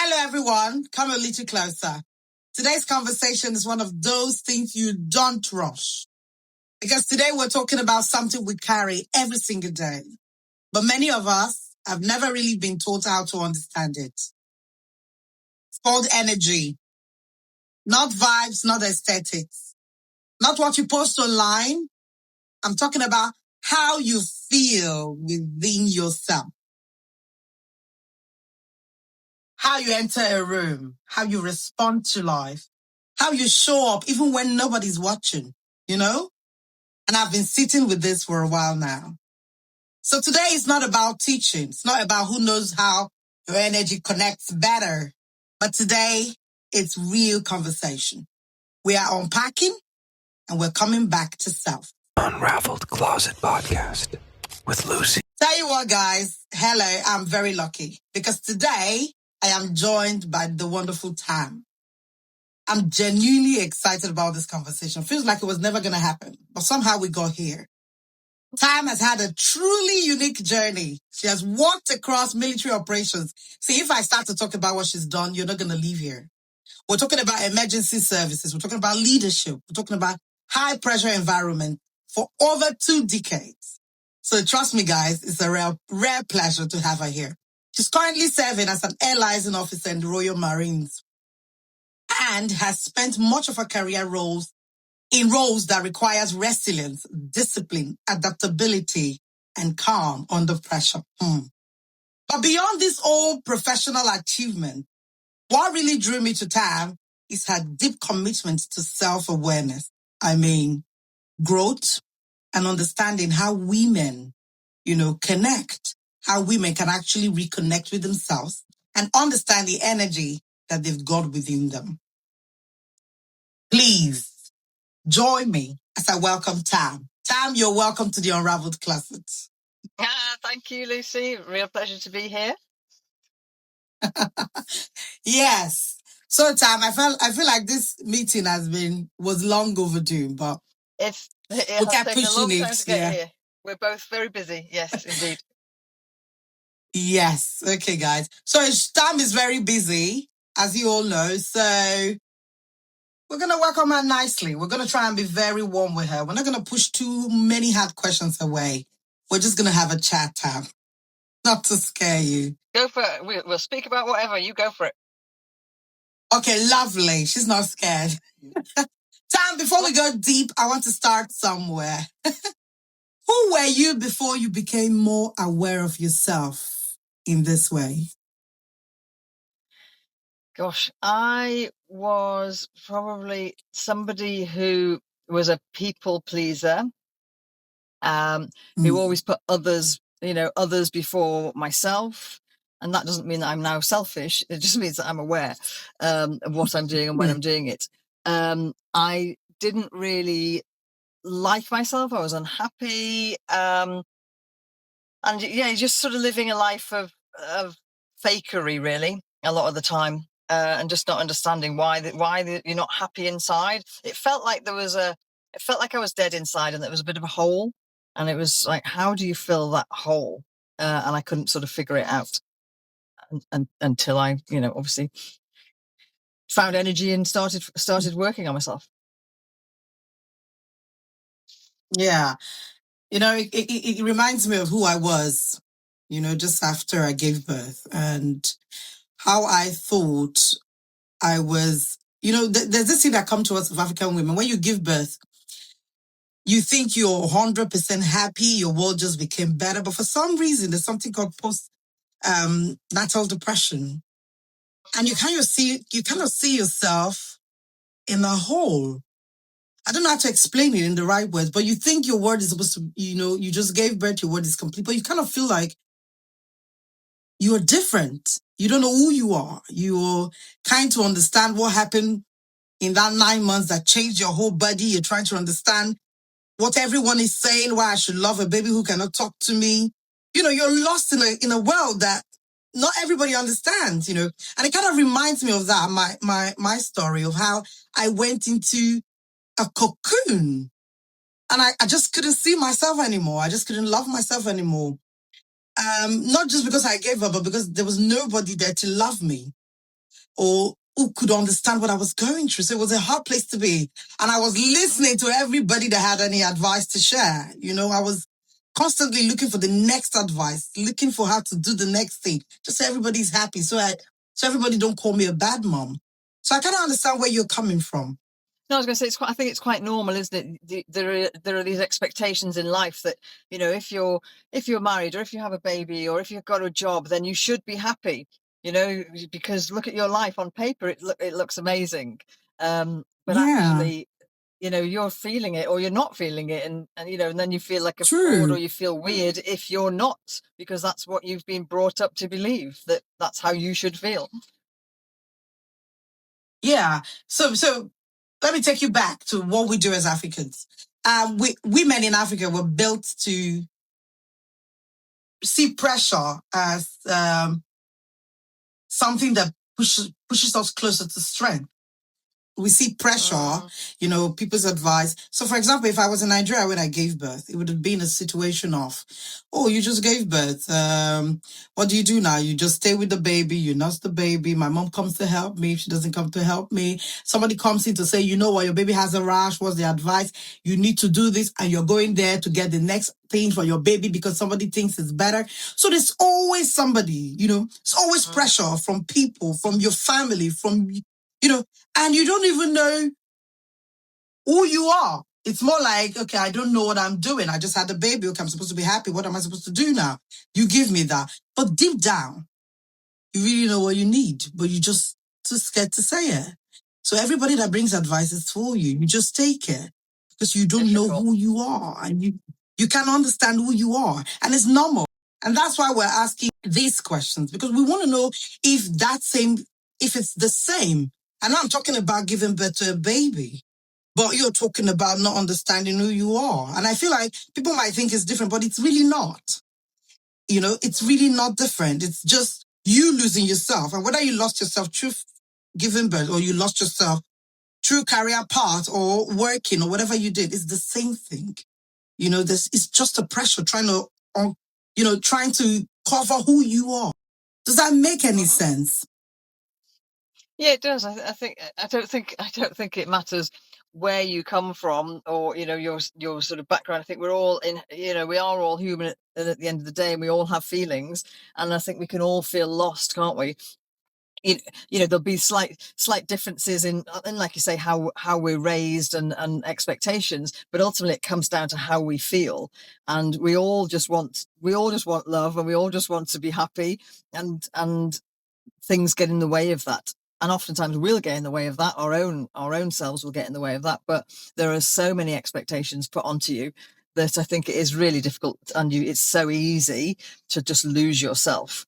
Hello, everyone. Come a little closer. Today's conversation is one of those things you don't rush. Because today we're talking about something we carry every single day. But many of us have never really been taught how to understand it. It's called energy. Not vibes, not aesthetics. Not what you post online. I'm talking about how you feel within yourself. How you enter a room, how you respond to life, how you show up even when nobody's watching, you know? And I've been sitting with this for a while now. So today is not about teaching. It's not about who knows how your energy connects better. But today, it's real conversation. We are unpacking and we're coming back to self. Unravelled Closet podcast with Lucy. Tell you what, guys, hello, I'm very lucky because today I am joined by the wonderful Tam. I'm genuinely excited about this conversation. Feels like it was never going to happen, but somehow we got here. Tam has had a truly unique journey. She has walked across military operations. See, if I start to talk about what she's done, you're not going to leave here. We're talking about emergency services. We're talking about leadership. We're talking about high pressure environment for over 2 decades. So trust me, guys, it's a rare pleasure to have her here. She's currently serving as an air liaison officer in the Royal Marines and has spent much of her career in roles that requires resilience, discipline, adaptability, and calm under pressure. But beyond this all professional achievement, what really drew me to Tam is her deep commitment to self-awareness. I mean, growth and understanding how women, connect, how women can actually reconnect with themselves and understand the energy that they've got within them. Please join me as I welcome Tam. Tam, you're welcome to the Unravelled Closet. Thank you, Lucy. Real pleasure to be here. Yes. So, Tam, I feel like this meeting was long overdue, but it we has kept taken a long pushing time it. to get here. We're both very busy. Yes, indeed. Yes. Okay, guys. So Tam is very busy, as you all know. So we're going to welcome her nicely. We're going to try and be very warm with her. We're not going to push too many hard questions away. We're just going to have a chat, Tam. Not to scare you. Go for it. We'll speak about whatever. You go for it. Okay, lovely. She's not scared. Tam, before we go deep, I want to start somewhere. Who were you before you became more aware of yourself in this way? Gosh, I was probably somebody who was a people pleaser, who always put others before myself. And that doesn't mean that I'm now selfish. It just means that I'm aware of what I'm doing and when I'm doing it. I didn't really like myself. I was unhappy. And just sort of living a life of fakery, really, a lot of the time. And just not understanding why you're not happy inside. It felt like I was dead inside and there was a bit of a hole. And it was like, how do you fill that hole? And I couldn't sort of figure it out until I, obviously found energy and started working on myself. Yeah. It reminds me of who I was, just after I gave birth and how I thought I was, there's this thing that comes to us of African women. When you give birth, you think you're 100% happy, your world just became better. But for some reason, there's something called post-natal depression. And you kind of see yourself in a hole. I don't know how to explain it in the right words, but you think your word is supposed to, you just gave birth, your word is complete, but you kind of feel like you're different. You don't know who you are. You're trying to understand what happened in that 9 months that changed your whole body. You're trying to understand what everyone is saying, why I should love a baby who cannot talk to me. You're lost in a world that not everybody understands, and it kind of reminds me of that, my story of how I went into a cocoon and I just couldn't see myself anymore. I just couldn't love myself anymore. Not just because I gave up, but because there was nobody there to love me. or who could understand what I was going through. So it was a hard place to be. And I was listening to everybody that had any advice to share. I was constantly looking for the next advice, looking for how to do the next thing, just so everybody's happy. So everybody don't call me a bad mom. So I kind of understand where you're coming from. No, I was going to say I think it's quite normal, isn't it? There are these expectations in life that if you're married, or if you have a baby, or if you've got a job, then you should be happy. Because look at your life on paper; it looks amazing, but actually, you're feeling it or you're not feeling it, and then you feel like a fraud, or you feel weird if you're not, because that's what you've been brought up to believe, that's how you should feel. Yeah. So let me take you back to what we do as Africans. Women in Africa were built to see pressure as something that pushes us closer to strength. We see pressure, people's advice. So, for example, if I was in Nigeria when I gave birth, it would have been a situation of, oh, you just gave birth. What do you do now? You just stay with the baby. You nurse the baby. My mom comes to help me. If she doesn't come to help me, somebody comes in to say, your baby has a rash. What's the advice? You need to do this. And you're going there to get the next thing for your baby because somebody thinks it's better. So there's always somebody, it's always pressure from people, from your family, from, and you don't even know who you are. It's more like, okay, I don't know what I'm doing. I just had a baby. Okay, I'm supposed to be happy. What am I supposed to do now? You give me that. But deep down, you really know what you need, but you just too scared to say it. So everybody that brings advice is for you. You just take it because you don't know who you are, and you can't understand who you are. And it's normal. And that's why we're asking these questions, because we want to know if it's the same. And I'm talking about giving birth to a baby, but you're talking about not understanding who you are. And I feel like people might think it's different, but it's really not. It's really not different. It's just you losing yourself. And whether you lost yourself through giving birth, or you lost yourself through career path or working or whatever you did, it's the same thing. It's just a pressure trying to cover who you are. Does that make any sense? Yeah, it does. I don't think it matters where you come from, or your sort of background. I think we're all we are all human at the end of the day, and we all have feelings, and I think we can all feel lost, can't we? There'll be slight differences in like you say, how we're raised and expectations, but ultimately it comes down to how we feel, and we all just want love, and we all just want to be happy, and things get in the way of that. And oftentimes we'll get in the way of that. Our own selves will get in the way of that. But there are so many expectations put onto you that I think it is really difficult, and it's so easy to just lose yourself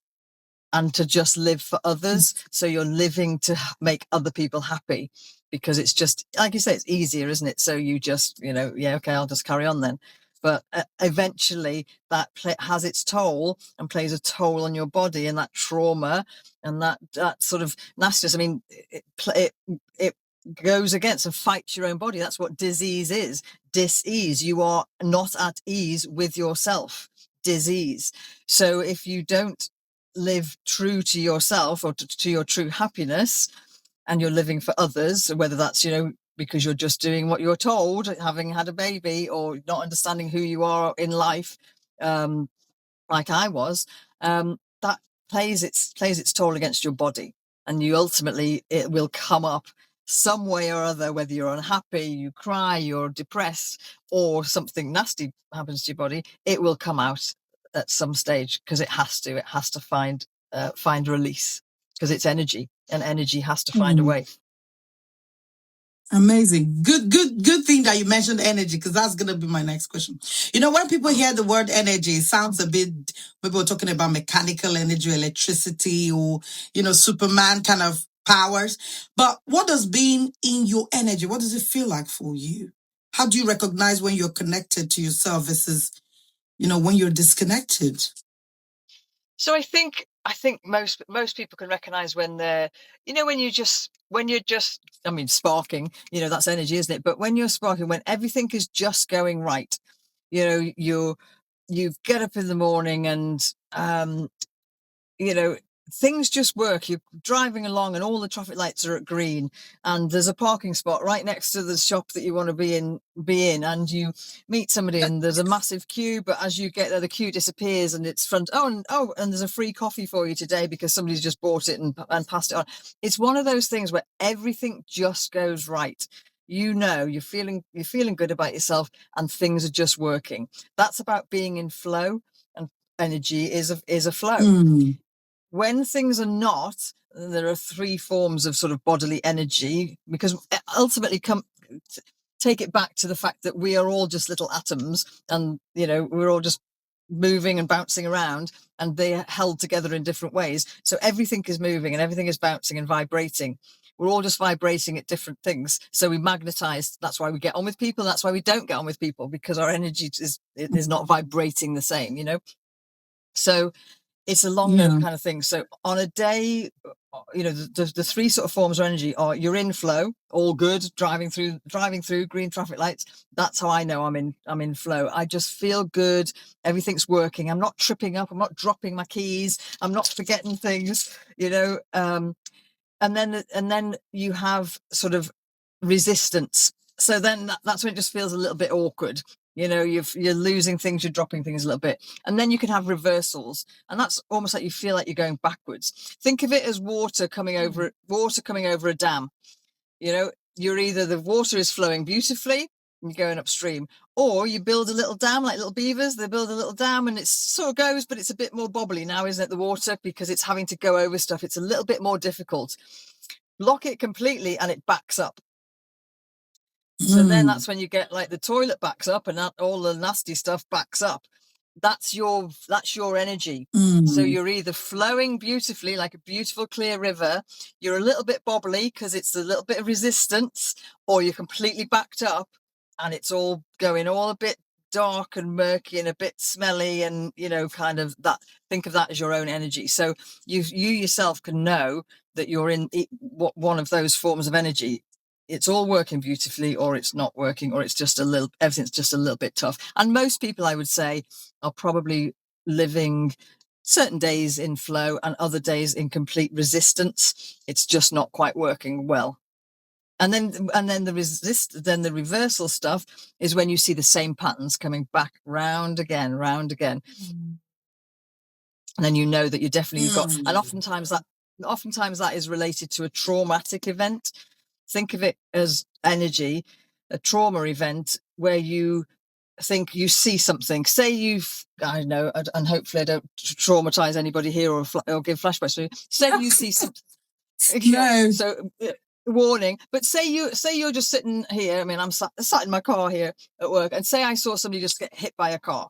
and to just live for others. So you're living to make other people happy, because it's just, like you say, it's easier, isn't it? So you just, okay, I'll just carry on then. But eventually that has its toll and plays a toll on your body, and that trauma and that sort of nastiness. I mean, it goes against and fights your own body. That's what disease is. Dis-ease. You are not at ease with yourself. Disease. So if you don't live true to yourself, or to your true happiness, and you're living for others, whether that's because you're just doing what you're told, having had a baby, or not understanding who you are in life, like I was, that plays its toll against your body, and it will come up some way or other, whether you're unhappy, you cry, you're depressed, or something nasty happens to your body. It will come out at some stage, because it has to find release, because it's energy, and energy has to find a way. Amazing. Good thing that you mentioned energy, because that's going to be my next question. When people hear the word energy, it sounds a bit, maybe we're talking about mechanical energy, electricity, or, Superman kind of powers. But what does being in your energy, what does it feel like for you? How do you recognize when you're connected to yourself versus, when you're disconnected? So I think most people can recognize when they're, when you're just, I mean, sparking, that's energy, isn't it? But when you're sparking, when everything is just going right, you get up in the morning, and, things just work. You're driving along and all the traffic lights are at green, and there's a parking spot right next to the shop that you want to be in, and you meet somebody and there's a massive queue, but as you get there, the queue disappears and it's front. And there's a free coffee for you today because somebody's just bought it and passed it on. It's one of those things where everything just goes right. You know, you're feeling good about yourself and things are just working. That's about being in flow, and energy is a flow. When things are not, there are three forms of sort of bodily energy, because ultimately take it back to the fact that we are all just little atoms, and we're all just moving and bouncing around, and they are held together in different ways. So everything is moving and everything is bouncing and vibrating. We're all just vibrating at different things. So we magnetize. That's why we get on with people. That's why we don't get on with people, because our energy is not vibrating the same, So it's a longer kind of thing. So on a day, the three sort of forms of energy are: you're in flow, all good, driving through green traffic lights. That's how I know I'm in flow. I just feel good. Everything's working. I'm not tripping up. I'm not dropping my keys. I'm not forgetting things, and then you have sort of resistance. So then that's when it just feels a little bit awkward. You're losing things, you're dropping things a little bit. And then you can have reversals. And that's almost like you feel like you're going backwards. Think of it as water coming over a dam. You're either the water is flowing beautifully and you're going upstream, or you build a little dam like little beavers. They build a little dam and it sort of goes, but it's a bit more bobbly now, isn't it? The water, because it's having to go over stuff. It's a little bit more difficult. Block it completely and it backs up. So then that's when you get like the toilet backs up and all the nasty stuff backs up. That's your energy. So you're either flowing beautifully like a beautiful clear river, you're a little bit bobbly because it's a little bit of resistance, or you're completely backed up and it's all going all a bit dark and murky and a bit smelly, and kind of that. Think of that as your own energy. So you yourself can know that you're in one of those forms of energy. It's all working beautifully, or it's not working, or it's everything's just a little bit tough. And most people, I would say, are probably living certain days in flow and other days in complete resistance. It's just not quite working well. And then the reversal stuff is when you see the same patterns coming back round again. And then you know that you definitely got, and oftentimes that is related to a traumatic event. Think of it as energy, a trauma event where you think you see something. Say I don't know, and hopefully I don't traumatize anybody here or give flashbacks. Say you see something. No. So warning. But say you're just sitting here. I mean, I'm sat in my car here at work, and say I saw somebody just get hit by a car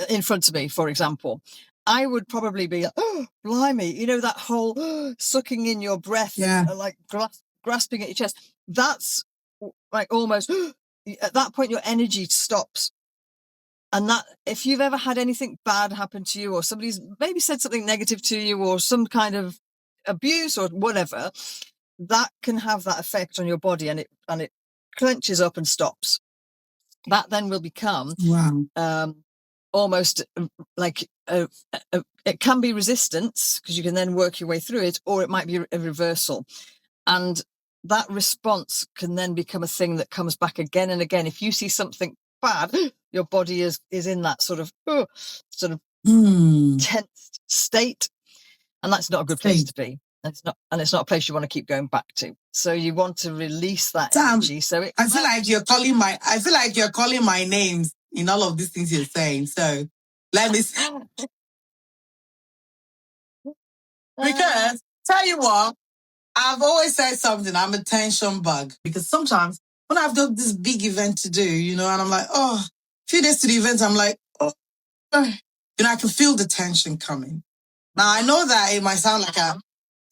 in front of me, for example. I would probably be like, oh, blimey, that whole sucking in your breath, like grasping at your chest. That's like almost at that point your energy stops. And that, if you've ever had anything bad happen to you, or somebody's maybe said something negative to you, or some kind of abuse or whatever, that can have that effect on your body, and it clenches up and stops. That then will become almost like it can be resistance, because you can then work your way through it, or it might be a reversal. And that response can then become a thing that comes back again and again. If you see something bad, your body is in that sort of tense state, and that's not a good place to be. It's not a place you want to keep going back to. So you want to release that energy. So I feel like you're calling my names in all of these things you're saying. So let me see. Because tell you what, I've always said something. I'm a tension bug, because sometimes when I've got this big event to do, and I'm like, a few days to the event, I'm like, I can feel the tension coming. Now I know that it might sound like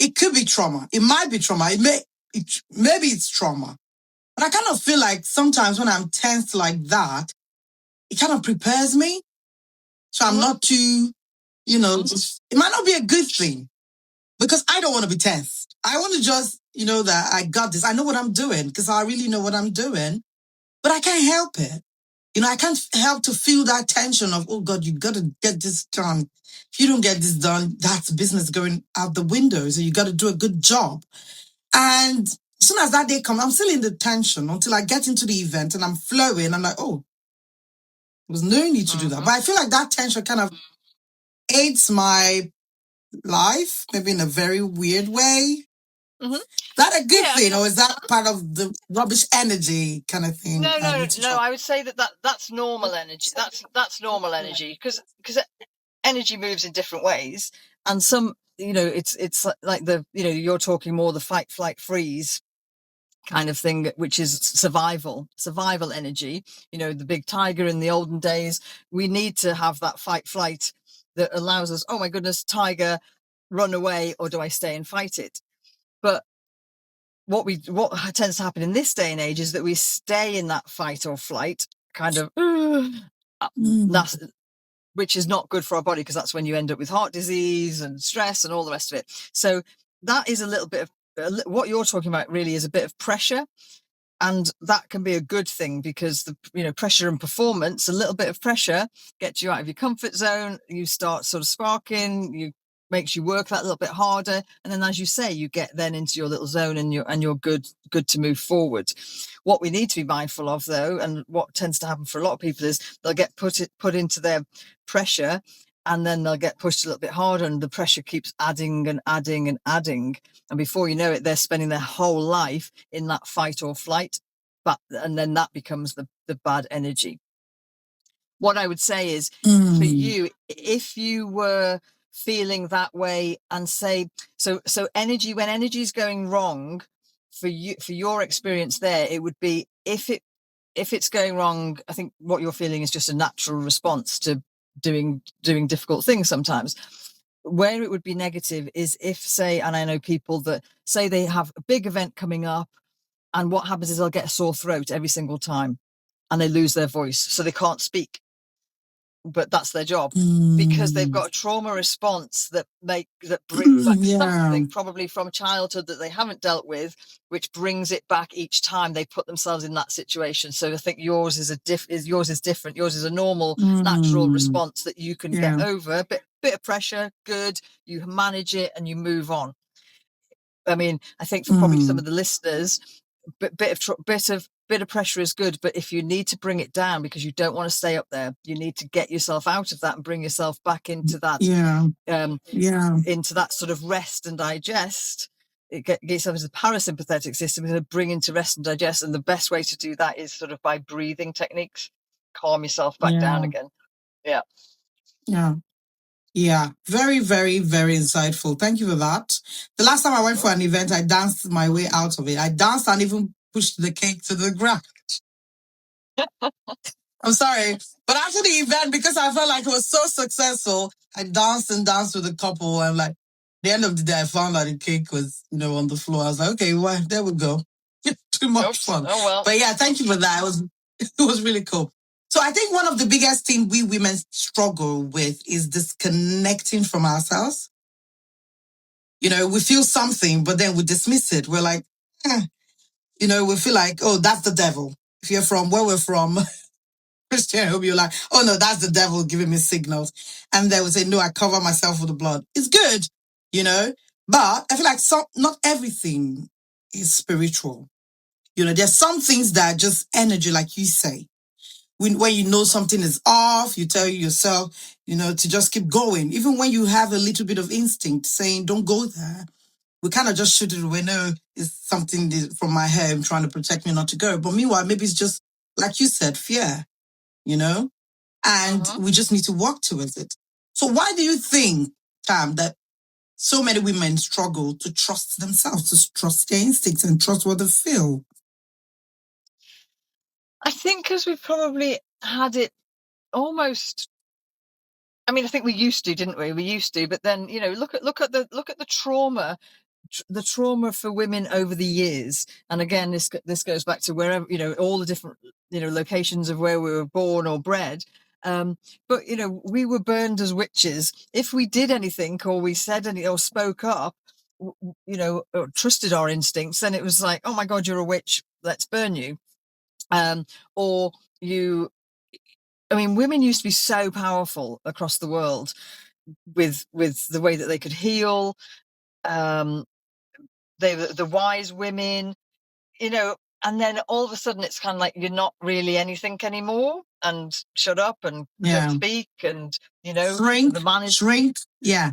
it could be trauma. It might be trauma. Maybe it's trauma. But I kind of feel like sometimes when I'm tense like that, it kind of prepares me. So I'm not too, it might not be a good thing, because I don't want to be tense. I want to just, that I got this. I know what I'm doing, because I really know what I'm doing, but I can't help it. I can't help to feel that tension of, oh God, you got to get this done. If you don't get this done, that's business going out the window. So you got to do a good job. And as soon as that day comes, I'm still in the tension until I get into the event and I'm flowing. I'm like, oh, there was no need to do that. But I feel like that tension kind of aids my life, maybe in a very weird way. Is that a good thing, or is that part of the rubbish energy kind of thing? No. I would say that's normal energy. That's normal energy because energy moves in different ways, and some, it's like you're talking more the fight, flight, freeze kind of thing, which is survival energy. The big tiger in the olden days. We need to have that fight, flight that allows us. Oh my goodness, tiger, run away, or do I stay and fight it? But what tends to happen in this day and age is that we stay in that fight or flight kind of, which is not good for our body, because that's when you end up with heart disease and stress and all the rest of it. So that is a little bit of what you're talking about really is a bit of pressure. And that can be a good thing, because the pressure and performance, a little bit of pressure gets you out of your comfort zone. You start sort of sparking, makes you work that little bit harder. And then, as you say, you get then into your little zone and you're good to move forward. What we need to be mindful of, though, and what tends to happen for a lot of people, is they'll get put into their pressure, and then they'll get pushed a little bit harder, and the pressure keeps adding and adding and adding. And before you know it, they're spending their whole life in that fight or flight, and then that becomes the bad energy. What I would say is, for you, if you were feeling that way, and say, so energy, when energy is going wrong for you, for your experience there, it would be, if it's going wrong, I think what you're feeling is just a natural response to doing difficult things sometimes. Where it would be negative is if, say, and I know people that say they have a big event coming up, and what happens is they'll get a sore throat every single time, and they lose their voice, so they can't speak. But that's their job, because they've got a trauma response that brings back something probably from childhood that they haven't dealt with, which brings it back each time they put themselves in that situation. So I think yours is different. Yours is a normal, natural response that you can get over. Bit of pressure, good. You manage it and you move on. I mean, I think for probably some of the listeners, bit of pressure is good, but if you need to bring it down because you don't want to stay up there, you need to get yourself out of that and bring yourself back into that, into that sort of rest and digest. Get yourself into the parasympathetic system and bring into rest and digest. And the best way to do that is sort of by breathing techniques. Calm yourself back down again. Yeah, very, very, very insightful. Thank you for that. The last time I went for an event, I danced my way out of it. I danced and even pushed the cake to the ground. I'm sorry. But after the event, because I felt like it was so successful, I danced and danced with a couple. And like, at the end of the day, I found out the cake was, on the floor. I was like, okay, well, there we go. Too much fun. Oh, well. But yeah, thank you for that. It was really cool. So I think one of the biggest things we women struggle with is disconnecting from ourselves. We feel something, but then we dismiss it. We're like, we feel like, oh, that's the devil. If you're from where we're from, Christian, you're like, oh no, that's the devil giving me signals. And they would say, no, I cover myself with the blood. It's good, but I feel like not everything is spiritual. There's some things that are just energy, like you say. When you know something is off, you tell yourself, to just keep going. Even when you have a little bit of instinct saying, don't go there, we kind of just shoot it away. No, it's something from my head trying to protect me not to go. But meanwhile, maybe it's just, like you said, fear, and we just need to work towards it. So why do you think, Tam, that so many women struggle to trust themselves, to trust their instincts and trust what they feel? I think because we've probably had it almost. I mean, I think we used to, didn't we? We used to, but then look at the trauma, the trauma for women over the years. And again, this goes back to wherever all the different locations of where we were born or bred. But we were burned as witches if we did anything or we said anything or spoke up, or trusted our instincts. Then it was like, oh my God, you're a witch, let's burn you. Or I mean, women used to be so powerful across the world with the way that they could heal. They were the wise women, you know, and then all of a sudden it's kind of like you're not really anything anymore, and shut up and don't speak, and you know, shrink. Yeah.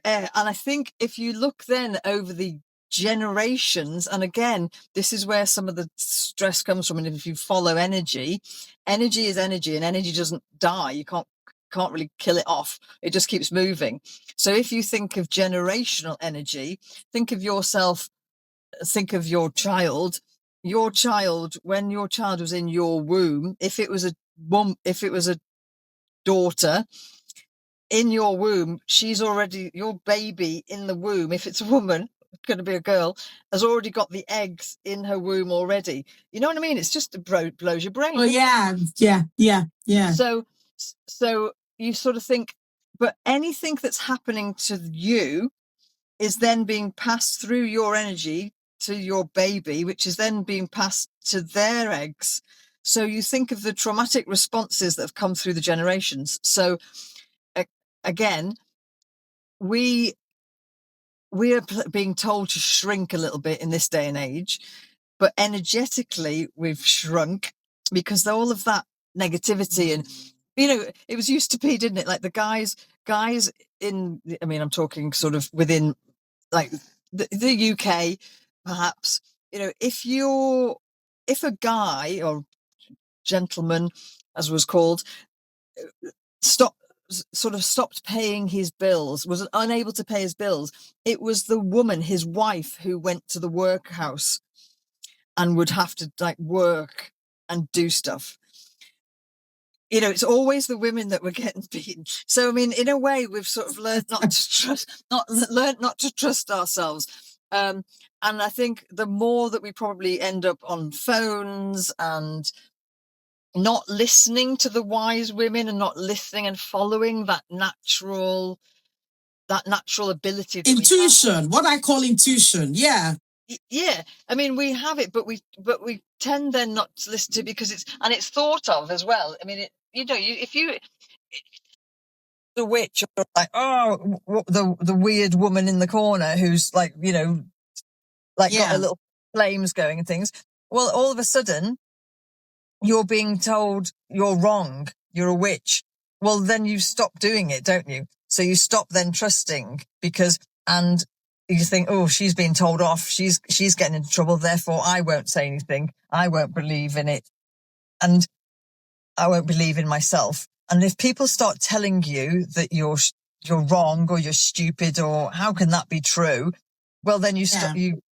And I think if you look then over the generations, and again, this is where some of the stress comes from. And if you follow energy is energy, and energy doesn't die. You can't really kill it off. It just keeps moving. So if you think of generational energy, think of yourself, think of your child, when your child was in your womb, if it was a daughter in your womb, she's already, your baby in the womb, if it's a woman, going to be a girl, has already got the eggs in her womb already. You know what I mean? It's just blows your brain. Oh yeah. So you sort of think, but anything that's happening to you is then being passed through your energy to your baby, which is then being passed to their eggs. So you think of the traumatic responses that have come through the generations. So again, we are being told to shrink a little bit in this day and age, but energetically we've shrunk because all of that negativity, and you know, it was used to be, didn't it? Like the guys in, I mean, I'm talking sort of within like the UK, perhaps, you know, if a guy or gentleman, as was called, stopped paying his bills, was unable to pay his bills, it was the woman, his wife, who went to the workhouse and would have to like work and do stuff. You know, it's always the women that were getting beaten. So I mean, in a way, we've sort of learned not to trust ourselves. And I think the more that we probably end up on phones and not listening to the wise women, and not listening and following that natural ability that intuition, what I call intuition. Yeah. I mean, we have it, but we tend then not to listen to it because it's thought of as well. I mean, if you the witch, or like, oh, the weird woman in the corner who's like, you know, like got a little flames going and things. Well, all of a sudden you're being told you're wrong, you're a witch. Well, then you stop doing it, don't you? So you stop then trusting, and you think, oh, she's being told off, she's getting into trouble, therefore I won't say anything, I won't believe in it, and I won't believe in myself. And if people start telling you that you're wrong, or you're stupid, or how can that be true? Well, then you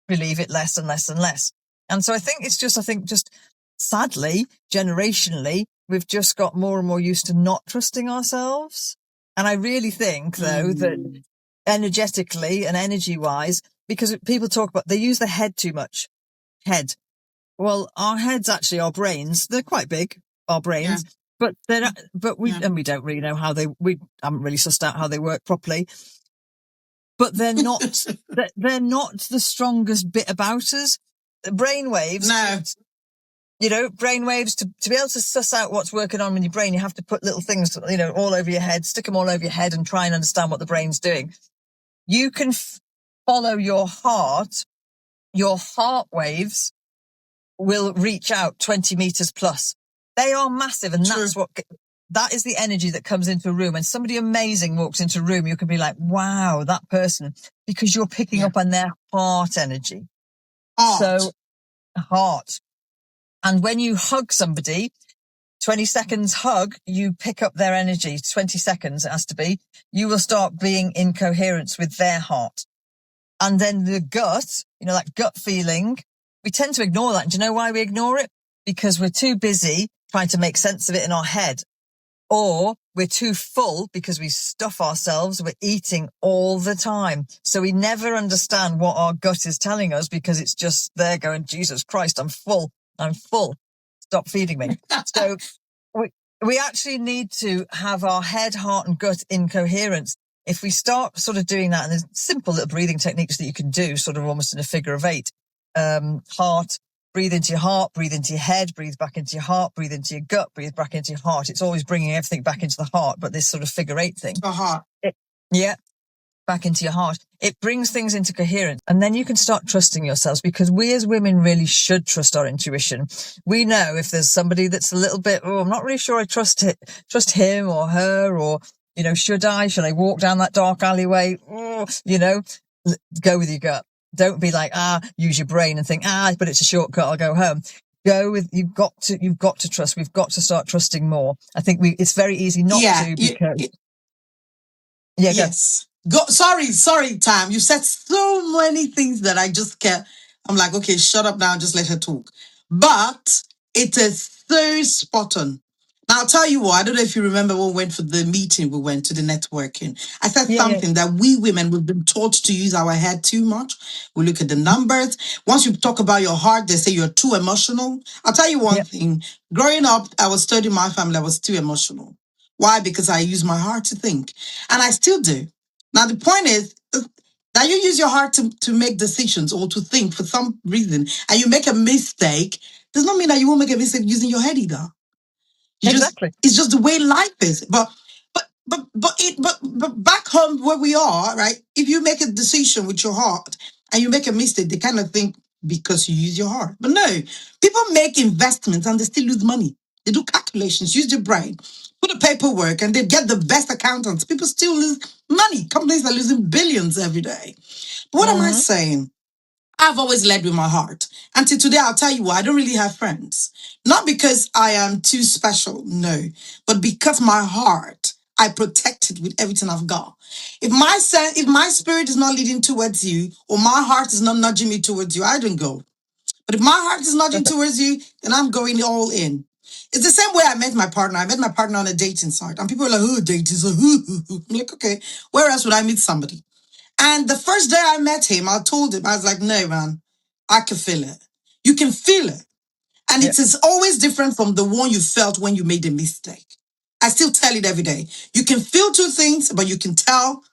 believe it less and less and less. And so I think just sadly, generationally, we've just got more and more used to not trusting ourselves. And I really think, though, that energetically and energy-wise, because people talk about, they use the head too much. Head. Well, our heads actually are brains. They're quite big, our brains, but they're not, and we don't really know we haven't really sussed out how they work properly. But they're not, they're not the strongest bit about us. Brainwaves. No. You know, brainwaves, to be able to suss out what's working on in your brain, you have to put little things, you know, all over your head, stick them all over your head and try and understand what the brain's doing. You can follow your heart waves will reach out 20 meters plus. They are massive. And that is the energy that comes into a room. When somebody amazing walks into a room, you can be like, wow, that person, because you're picking up on their heart energy. Heart. And when you hug somebody, 20 seconds hug, you pick up their energy. 20 seconds it has to be. You will start being in coherence with their heart. And then the gut, you know, that gut feeling, we tend to ignore that. And do you know why we ignore it? Because we're too busy trying to make sense of it in our head. Or we're too full because we stuff ourselves. We're eating all the time. So we never understand what our gut is telling us, because it's just there going, Jesus Christ, I'm full. Stop feeding me. So we actually need to have our head, heart and gut in coherence. If we start sort of doing that, and there's simple little breathing techniques that you can do, sort of almost in a figure of 8, heart, breathe into your heart, breathe into your head, breathe back into your heart, breathe into your gut, breathe back into your heart. It's always bringing everything back into the heart, but this sort of figure 8 thing. Heart. Yeah. Back into your heart. It brings things into coherence. And then you can start trusting yourselves, because we as women really should trust our intuition. We know if there's somebody that's a little bit, I'm not really sure I trust him or her, or, should I walk down that dark alleyway? Go with your gut. Don't be like, use your brain and think, but it's a shortcut, I'll go home. You've got to trust. We've got to start trusting more. I think it's very easy not to, because. Yes. Sorry, Tam. You said so many things that I just can't. I'm like, okay, shut up now, just let her talk. But it is so spot on. Now, I'll tell you what, I don't know if you remember when we went for the meeting, we went to the networking. I said something that we women, we've been taught to use our head too much. We look at the numbers. Once you talk about your heart, they say you're too emotional. I'll tell you one thing. Growing up, I was studying my family, I was too emotional. Why? Because I use my heart to think. And I still do. Now, the point is that you use your heart to make decisions or to think for some reason, and you make a mistake, does not mean that you won't make a mistake using your head either. Exactly. It's just the way life is. But back home where we are, right? If you make a decision with your heart and you make a mistake, they kind of think because you use your heart. But no, people make investments and they still lose money. They do calculations, use their brain, put the paperwork, and they get the best accountants. People still lose money. Companies are losing billions every day. But what am I saying? I've always led with my heart. Until today, I'll tell you what, I don't really have friends. Not because I am too special, no, but because my heart, I protect it with everything I've got. If my spirit is not leading towards you, or my heart is not nudging me towards you, I don't go. But if my heart is nudging towards you, then I'm going all in. It's the same way I met my partner. I met my partner on a dating site. And people are like, oh, dating. So, I'm like, okay, where else would I meet somebody? And the first day I met him, I told him, I was like, no, man, I can feel it. You can feel it. And it is always different from the one you felt when you made a mistake. I still tell it every day. You can feel two things, but you can tell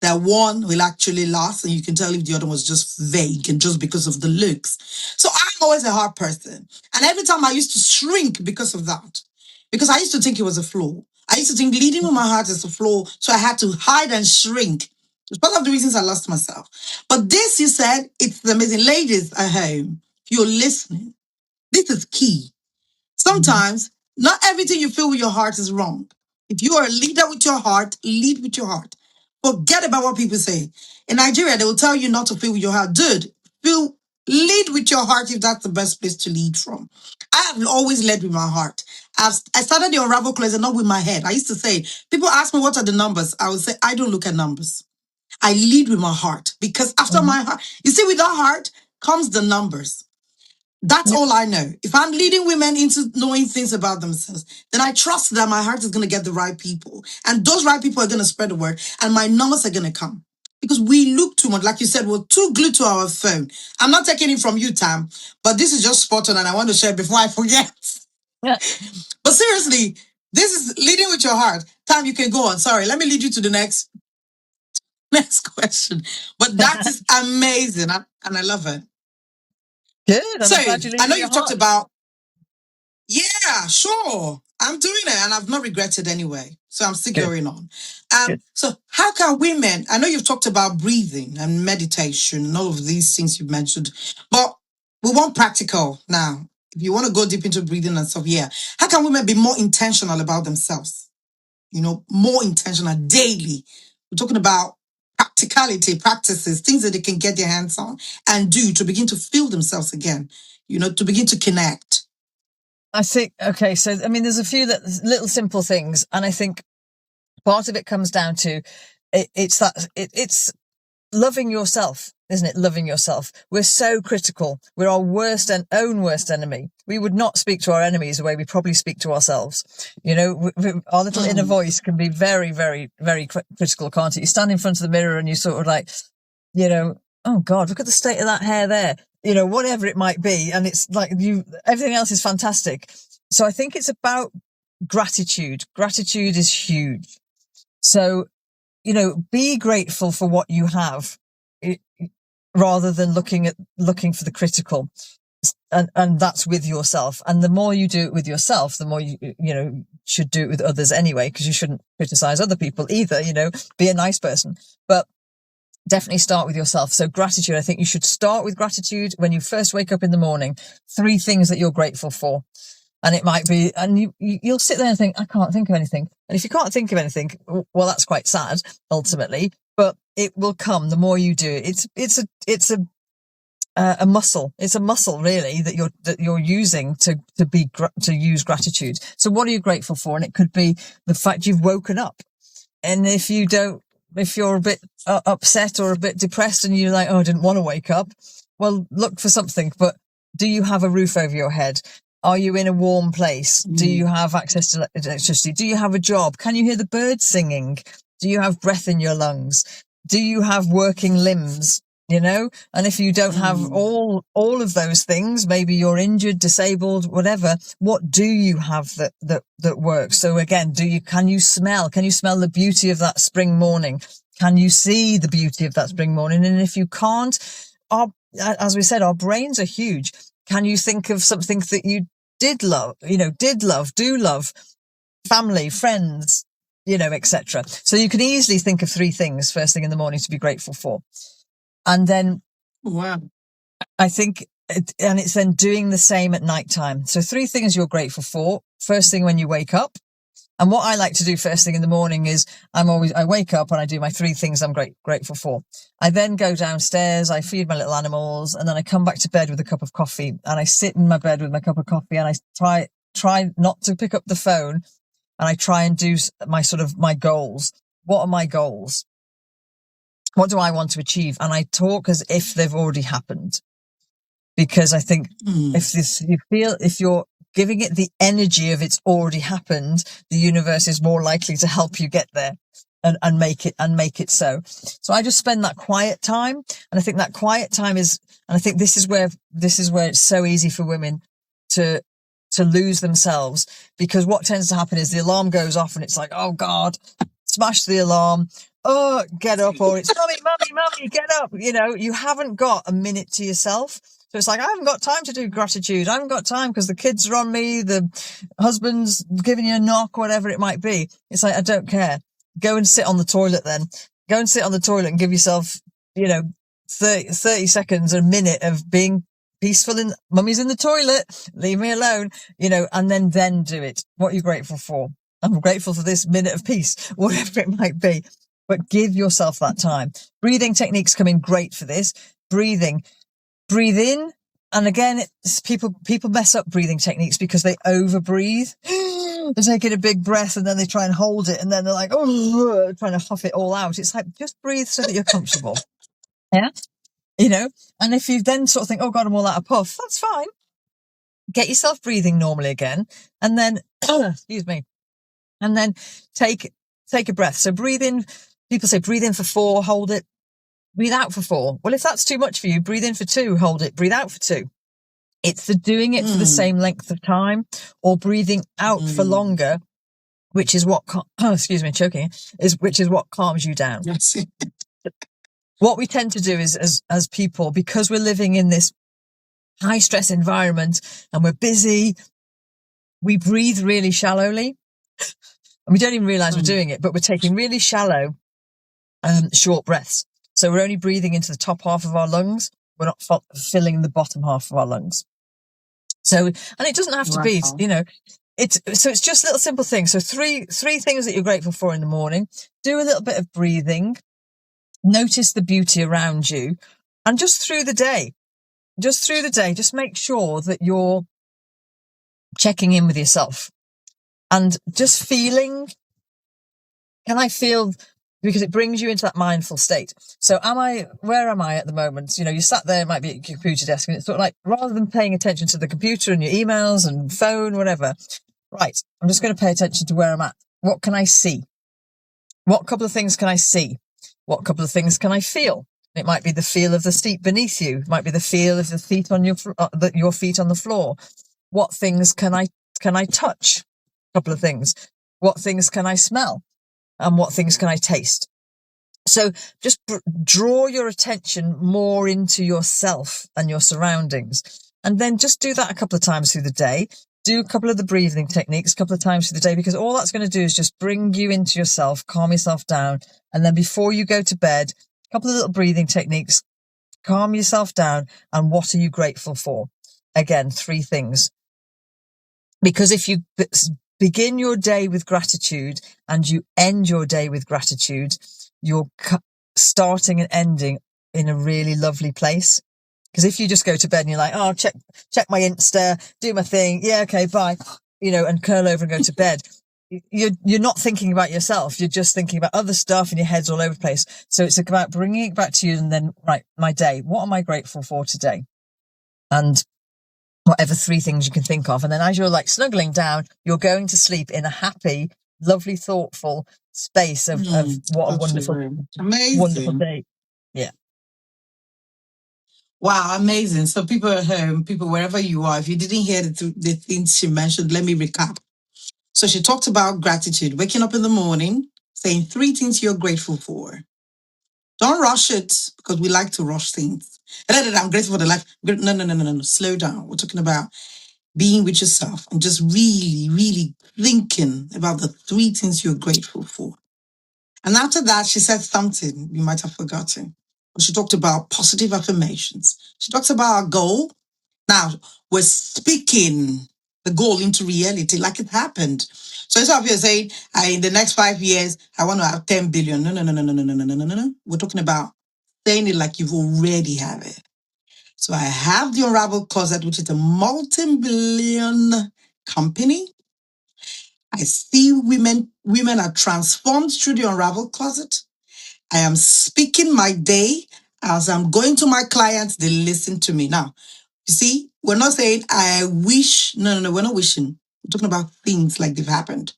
that one will actually last, and you can tell if the other was just vague and just because of the looks. So I'm always a hard person. And every time I used to shrink because of that, because I used to think it was a flaw. I used to think leading with my heart is a flaw, so I had to hide and shrink. It's part of the reasons I lost myself. But this, you said, it's amazing. Ladies at home, if you're listening, this is key. Sometimes, not everything you feel with your heart is wrong. If you are a leader with your heart, lead with your heart. Forget about what people say. In Nigeria, they will tell you not to feel with your heart. Dude, lead with your heart if that's the best place to lead from. I have always led with my heart. I started the Unravelled Closet not with my head. I used to say, people ask me what are the numbers. I would say, I don't look at numbers. I lead with my heart, because after my heart, you see, with that heart comes the numbers. That's all I know. If I'm leading women into knowing things about themselves, then I trust that my heart is going to get the right people. And those right people are going to spread the word. And my numbers are going to come. Because we look too much. Like you said, we're too glued to our phone. I'm not taking it from you, Tam. But this is just spot on, and I want to share it before I forget. Yeah. But seriously, this is leading with your heart. Tam, you can go on. Sorry, let me lead you to the next question. But that is amazing. And I love it. Good. And So I'm glad you I know your you've heart. talked about, yeah, sure. I'm doing it and I've not regretted anyway. So I'm still going on. So how can women, I know you've talked about breathing and meditation and all of these things you've mentioned, but we want practical now. If you want to go deep into breathing and stuff, yeah. How can women be more intentional about themselves? More intentional daily. We're talking about practicality, practices, things that they can get their hands on and do to begin to feel themselves again, to begin to connect. I think, okay, so, I mean, there's a few little simple things. And I think part of it comes down to, it's loving yourself, isn't it? Loving yourself. We're so critical. We're our own worst enemy. We would not speak to our enemies the way we probably speak to ourselves. Our little inner voice can be very, very, very critical, can't it? You stand in front of the mirror and you sort of like, oh God, look at the state of that hair there. Whatever it might be. And it's like everything else is fantastic. So I think it's about gratitude. Gratitude is huge. So, be grateful for what you have rather than looking for the critical. and that's with yourself. And the more you do it with yourself, the more you should do it with others anyway, because you shouldn't criticize other people either, be a nice person. But definitely start with yourself. So gratitude, I think you should start with gratitude when you first wake up in the morning. 3 things that you're grateful for. And it might be, and you'll sit there and think, I can't think of anything. And if you can't think of anything, well, that's quite sad ultimately, but it will come the more you do it. It's a muscle. It's a muscle really that you're using to use gratitude. So what are you grateful for? And it could be the fact you've woken up. And if you're a bit upset or a bit depressed and you're like, oh, I didn't want to wake up. Well, look for something. But do you have a roof over your head? Are you in a warm place? Do you have access to electricity? Do you have a job? Can you hear the birds singing? Do you have breath in your lungs? Do you have working limbs? And if you don't have all of those things, maybe you're injured, disabled, whatever, what do you have that works? So again, can you smell the beauty of that spring morning? Can you see the beauty of that spring morning? And if you can't, as we said, our brains are huge. Can you think of something that you do love, family, friends, etc. So you can easily think of 3 things first thing in the morning to be grateful for. And then I think, and it's then doing the same at nighttime. So 3 things you're grateful for. First thing when you wake up. And what I like to do first thing in the morning is I wake up and I do my 3 things I'm grateful for. I then go downstairs, I feed my little animals, and then I come back to bed with a cup of coffee, and I sit in my bed with my cup of coffee, and I try not to pick up the phone, and I try and do my goals. What are my goals? What do I want to achieve? And I talk as if they've already happened, because I think if you're giving it the energy of it's already happened, the universe is more likely to help you get there and make it so. So I just spend that quiet time. And I think that quiet time and I think this is where it's so easy for women to lose themselves, because what tends to happen is the alarm goes off and it's like, oh God, smash the alarm. Oh, get up, or it's mummy, get up. You haven't got a minute to yourself. So it's like, I haven't got time to do gratitude. I haven't got time because the kids are on me. The husband's giving you a knock, whatever it might be. It's like, I don't care. Go and sit on the toilet then. Go and sit on the toilet and give yourself, 30 seconds, a minute of being peaceful. Mummy's in the toilet. Leave me alone, and then do it. What are you grateful for? I'm grateful for this minute of peace, whatever it might be. But give yourself that time. Breathing techniques come in great for this. Breathe in. And again, people mess up breathing techniques because they over breathe. They're taking a big breath and then they try and hold it. And then they're like, oh, trying to huff it all out. It's like, just breathe so that you're comfortable. Yeah. And if you then sort of think, oh God, I'm all out of puff, that's fine. Get yourself breathing normally again. And then, excuse me. And then take a breath. So breathe in. People say breathe in for 4, hold it. Breathe out for 4. Well, if that's too much for you, breathe in for 2, hold it, breathe out for 2. It's the doing it for the same length of time, or breathing out for longer, which is what, which is what calms you down. Yes. What we tend to do is as people, because we're living in this high stress environment and we're busy, we breathe really shallowly and we don't even realize we're doing it, but we're taking really shallow, short breaths. So we're only breathing into the top half of our lungs. We're not filling the bottom half of our lungs. So, and it doesn't have to be, it's just little simple things. So three things that you're grateful for in the morning. Do a little bit of breathing. Notice the beauty around you. And just through the day, just make sure that you're checking in with yourself and just feeling, can I feel, because it brings you into that mindful state. So where am I at the moment? You sat there, it might be at your computer desk, and it's sort of like, rather than paying attention to the computer and your emails and phone, whatever, right, I'm just going to pay attention to where I'm at. What can I see? What couple of things can I see? What couple of things can I feel? It might be the feel of the seat beneath you. It might be the feel of the feet on your feet on the floor. What things can I touch? A couple of things. What things can I smell? And what things can I taste? So just draw your attention more into yourself and your surroundings. And then just do that a couple of times through the day. Do a couple of the breathing techniques a couple of times through the day, because all that's going to do is just bring you into yourself, calm yourself down. And then before you go to bed, a couple of little breathing techniques, calm yourself down. And what are you grateful for? Again, 3 things. Because if you begin your day with gratitude and you end your day with gratitude, you're starting and ending in a really lovely place. Because if you just go to bed and you're like, oh, check my Insta, do my thing. Yeah, okay, bye. And curl over and go to bed. You're not thinking about yourself. You're just thinking about other stuff and your head's all over the place. So it's about bringing it back to you and then, right, my day. What am I grateful for today? And whatever 3 things you can think of. And then as you're like snuggling down, you're going to sleep in a happy, lovely, thoughtful space of what a wonderful, amazing, wonderful day. Yeah. Wow, amazing. So people at home, people wherever you are, if you didn't hear the things she mentioned, let me recap. So she talked about gratitude, waking up in the morning, saying 3 things you're grateful for. Don't rush it, because we like to rush things. I'm grateful for the life. No. Slow down. We're talking about being with yourself and just really, really thinking about the 3 things you're grateful for. And after that, she said something you might have forgotten. She talked about positive affirmations. She talks about our goal. Now, we're speaking the goal into reality like it happened. So instead of you saying, in the next 5 years, I want to have 10 billion. No. We're talking about saying it like you've already have it. So I have the Unravelled Closet, which is a multi-billion company. I see women are transformed through the Unravelled Closet. I am speaking my day as I'm going to my clients. They listen to me. Now, you see, we're not saying I wish. No, we're not wishing. We're talking about things like they've happened.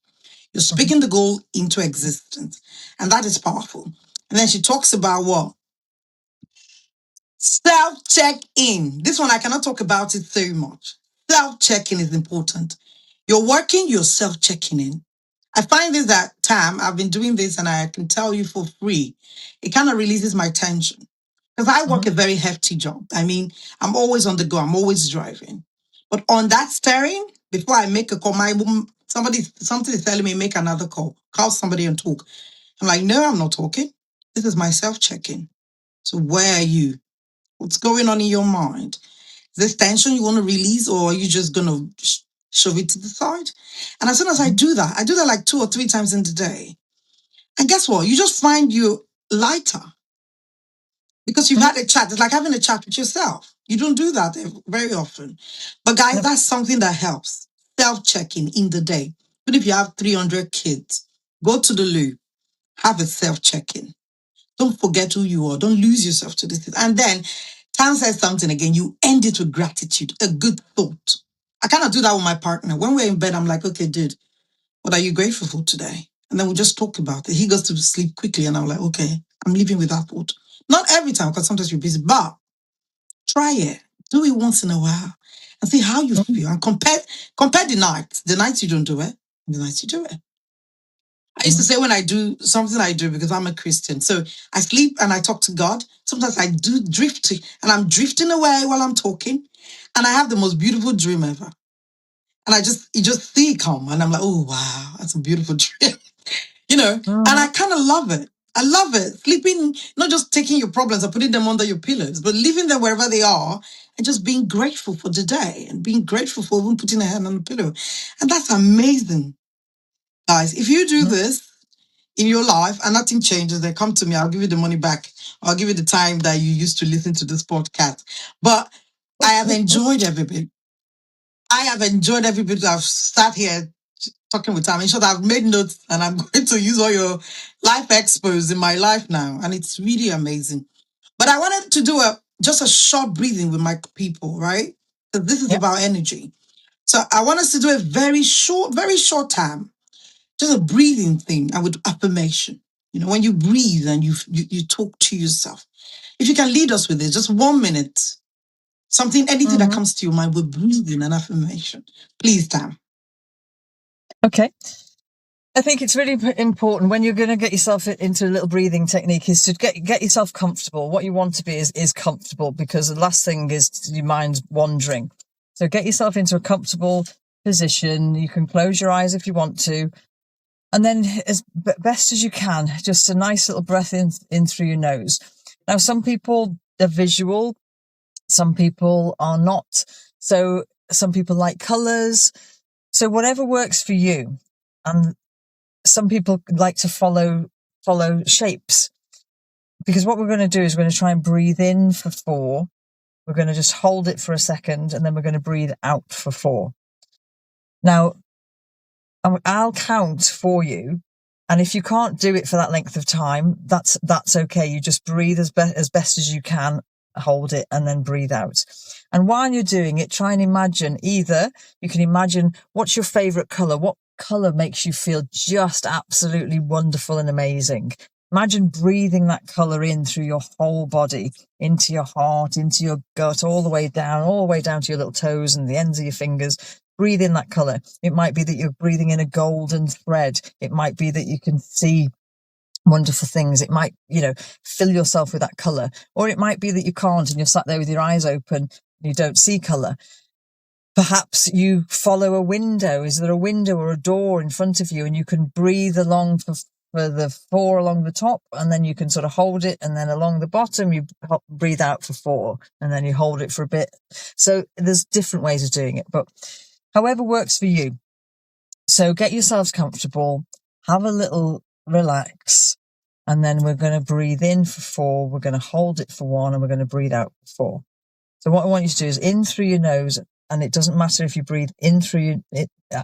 You're speaking the goal into existence. And that is powerful. And then she talks about what? Self-check-in. This one, I cannot talk about it so much. Self-check-in is important. You're working, you're self-checking in. I find this that time, I've been doing this and I can tell you for free, it kind of releases my tension. Because I work a very hefty job. I mean, I'm always on the go. I'm always driving. But on that steering, before I make a call, something is telling me make another call. Call somebody and talk. I'm like, no, I'm not talking. This is my self-check-in. So where are you? What's going on in your mind? Is this tension you want to release, or are you just going to shove it to the side? And as soon as I do that like 2 or 3 times in the day. And guess what? You just find you lighter because you've had a chat. It's like having a chat with yourself. You don't do that very often. But guys, that's something that helps. Self-checking in the day. But if you have 300 kids, go to the loo, have a self-check-in. Don't forget who you are. Don't lose yourself to this. And then Tan says something again. You end it with gratitude, a good thought. I cannot do that with my partner. When we're in bed, I'm like, okay, dude, what are you grateful for today? And then we just talk about it. He goes to sleep quickly, and I'm like, okay, I'm living with that thought. Not every time, because sometimes you're busy, but try it. Do it once in a while and see how you feel. And compare the nights. The nights you don't do it, and the nights you do it. I used to say when I do something I do because I'm a Christian. So I sleep and I talk to God. Sometimes I do drift and I'm drifting away while I'm talking. And I have the most beautiful dream ever. And you just see it come. And I'm like, oh, wow, that's a beautiful dream. And I kind of love it. I love it. Sleeping, not just taking your problems and putting them under your pillows, but leaving them wherever they are and just being grateful for the day and being grateful for even putting a hand on the pillow. And that's amazing, guys. If you do this, in your life and nothing changes, then come to me. I'll give you the money back. I'll give you the time that you used to listen to this podcast. But I have enjoyed every bit. I've sat here talking with Tam. In short, I've made notes and I'm going to use all your life expos in my life now. And it's really amazing. But I wanted to do just a short breathing with my people, right? Because this is about energy. So I want us to do a very short time. Just a breathing thing and with affirmation. When you breathe and you talk to yourself. If you can lead us with it, just 1 minute. Anything that comes to your mind with breathing and affirmation. Please, Tam. Okay. I think it's really important when you're going to get yourself into a little breathing technique is to get yourself comfortable. What you want to be is comfortable, because the last thing is your mind's wandering. So get yourself into a comfortable position. You can close your eyes if you want to. And then as best as you can, just a nice little breath in through your nose. Now, some people are visual. Some people are not. So some people like colours. So whatever works for you. And some people like to follow shapes, because what we're going to do is we're going to try and breathe in for 4. We're going to just hold it for a second, and then we're going to breathe out for 4. Now, I'll count for you. And if you can't do it for that length of time, that's okay. You just breathe as best as you can, hold it, and then breathe out. And while you're doing it, try and imagine, either you can imagine what's your favorite color, what color makes you feel just absolutely wonderful and amazing. Imagine breathing that color in through your whole body, into your heart, into your gut, all the way down to your little toes and the ends of your fingers. Breathe in that color. It might be that you're breathing in a golden thread. It might be that you can see wonderful things. It might, fill yourself with that color. Or it might be that you can't, and you're sat there with your eyes open and you don't see color. Perhaps you follow a window. Is there a window or a door in front of you, and you can breathe along for the 4 along the top, and then you can sort of hold it, and then along the bottom you breathe out for 4, and then you hold it for a bit. So there's different ways of doing it, but however works for you. So get yourselves comfortable, have a little relax, and then we're going to breathe in for 4, we're going to hold it for 1, and we're going to breathe out for 4. So what I want you to do is in through your nose, and it doesn't matter if you breathe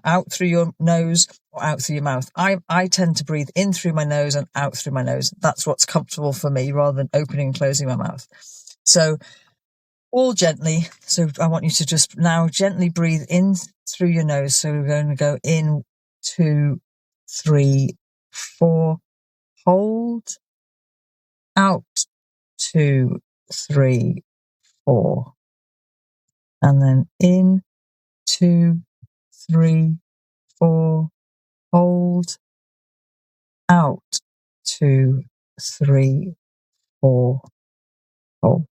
out through your nose or out through your mouth. I tend to breathe in through my nose and out through my nose. That's what's comfortable for me, rather than opening and closing my mouth. So all gently. So I want you to just now gently breathe in through your nose. So we're going to go in 2, 3, 4, hold, out 2, 3, 4, and then in 2, 3, 4, hold, out 2, 3, 4, hold,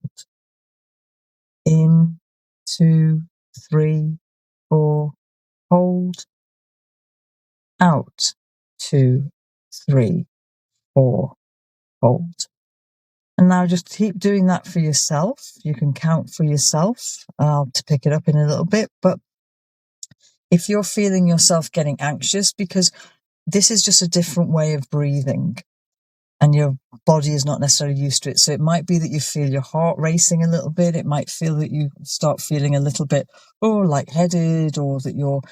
in 2, 3, 4, hold, out 2, 3, 4, hold. And now just keep doing that for yourself. You can count for yourself. I'll to pick it up in a little bit, but if you're feeling yourself getting anxious, because this is just a different way of breathing and your body is not necessarily used to it. So it might be that you feel your heart racing a little bit. It might feel that you start feeling a little bit, lightheaded, or that you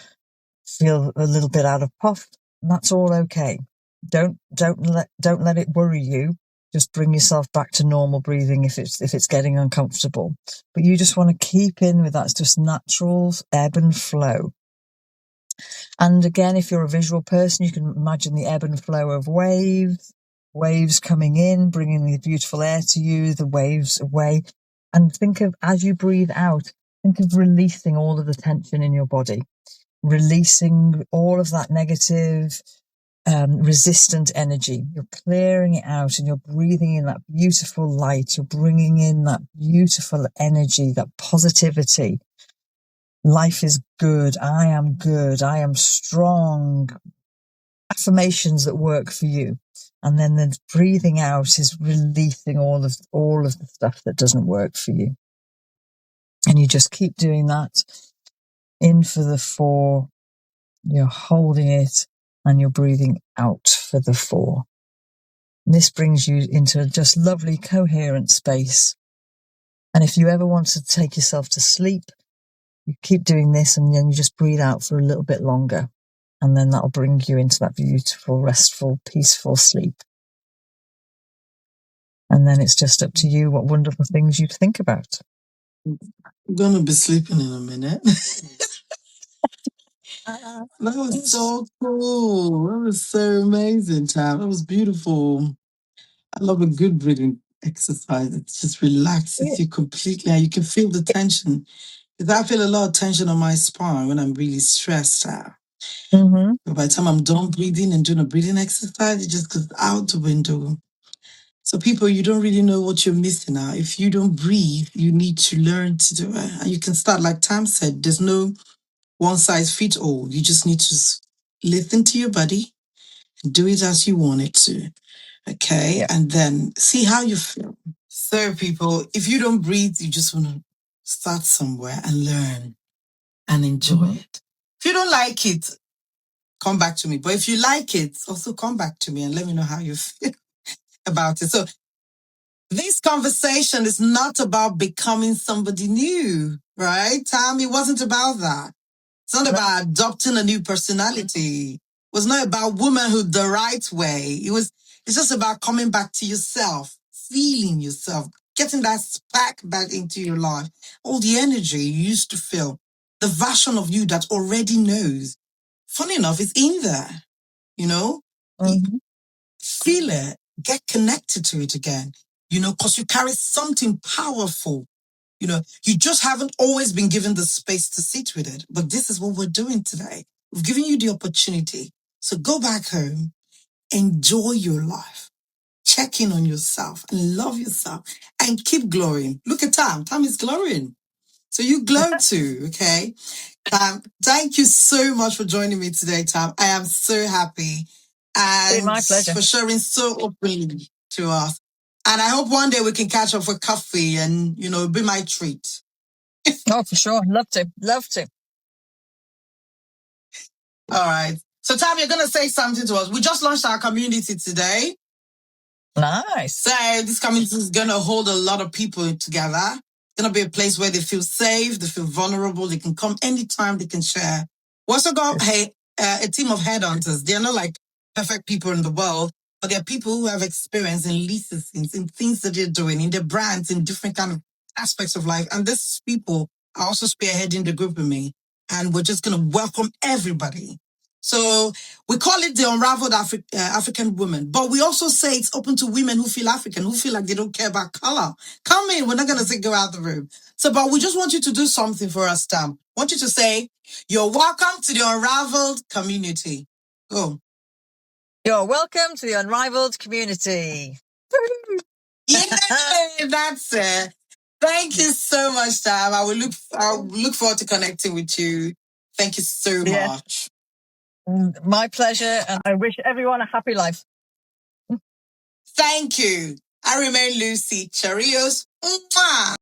feel a little bit out of puff. And that's all okay. Don't let it worry you. Just bring yourself back to normal breathing if it's getting uncomfortable. But you just want to keep in with that. It's just natural ebb and flow. And again, if you're a visual person, you can imagine the ebb and flow of waves coming in, bringing the beautiful air to you, the waves away. And think of, as you breathe out, think of releasing all of the tension in your body, releasing all of that negative, resistant energy. You're clearing it out, and you're breathing in that beautiful light. You're bringing in that beautiful energy, that positivity. Life is good. I am strong. Affirmations that work for you. And then the breathing out is releasing all of the stuff that doesn't work for you. And you just keep doing that. In for the 4, you're holding it, and you're breathing out for the 4. And this brings you into just lovely, coherent space. And if you ever want to take yourself to sleep, you keep doing this, and then you just breathe out for a little bit longer. And then that'll bring you into that beautiful, restful, peaceful sleep. And then it's just up to you what wonderful things you think about. I'm going to be sleeping in a minute. That was so cool. That was so amazing, Tam. That was beautiful. I love a good breathing exercise. It just relaxes you completely, and you can feel the tension. Because I feel a lot of tension on my spine when I'm really stressed out. Mm-hmm. But by the time I'm done breathing and doing a breathing exercise, it just goes out the window. So people, you don't really know what you're missing out. If you don't breathe, you need to learn to do it. And you can start, like Tam said, there's no one size fits all. You just need to listen to your body and do it as you want it to. Okay. Yeah. And then see how you feel. So people, if you don't breathe, you just want to start somewhere and learn and enjoy it. If you don't like it, come back to me. But if you like it, also come back to me and let me know how you feel about it. So this conversation is not about becoming somebody new, right? Tam, it wasn't about that. It's not about adopting a new personality. It was not about womanhood the right way. It's just about coming back to yourself, feeling yourself, getting that spark back into your life. All the energy you used to feel, the version of you that already knows. Funny enough, it's in there, you know? Mm-hmm. Feel it, get connected to it again, because you carry something powerful. You just haven't always been given the space to sit with it. But this is what we're doing today. We've given you the opportunity. So go back home, enjoy your life, check in on yourself and love yourself and keep glowing. Look at Tam. Tam is glowing. So you glow too, okay? Thank you so much for joining me today, Tam. I am so happy and My pleasure. for sharing so openly to us. And I hope one day we can catch up for coffee and, be my treat. Oh, for sure. Love to. All right. So, Tam, you're going to say something to us. We just launched our community today. Nice. So this community is going to hold a lot of people together. It's going to be a place where they feel safe, they feel vulnerable, they can come anytime, they can share. We also got a team of headhunters. They're not like perfect people in the world, but they're people who have experience in licenses, in things that they're doing, in their brands, in different kind of aspects of life. And these people are also spearheading the group with me. And we're just going to welcome everybody. So we call it the Unravelled African Woman, but we also say it's open to women who feel African, who feel like they don't care about color. Come in. We're not going to say go out the room. So, but we just want you to do something for us, Tam. I want you to say, you're welcome to the Unravelled community. Go. You're welcome to the Unravelled community. Yeah, that's it. Thank you so much, Tam. I'll look forward to connecting with you. Thank you so much. My pleasure, and I wish everyone a happy life. Thank you. I remain Lucy. Cheerios. Mwah.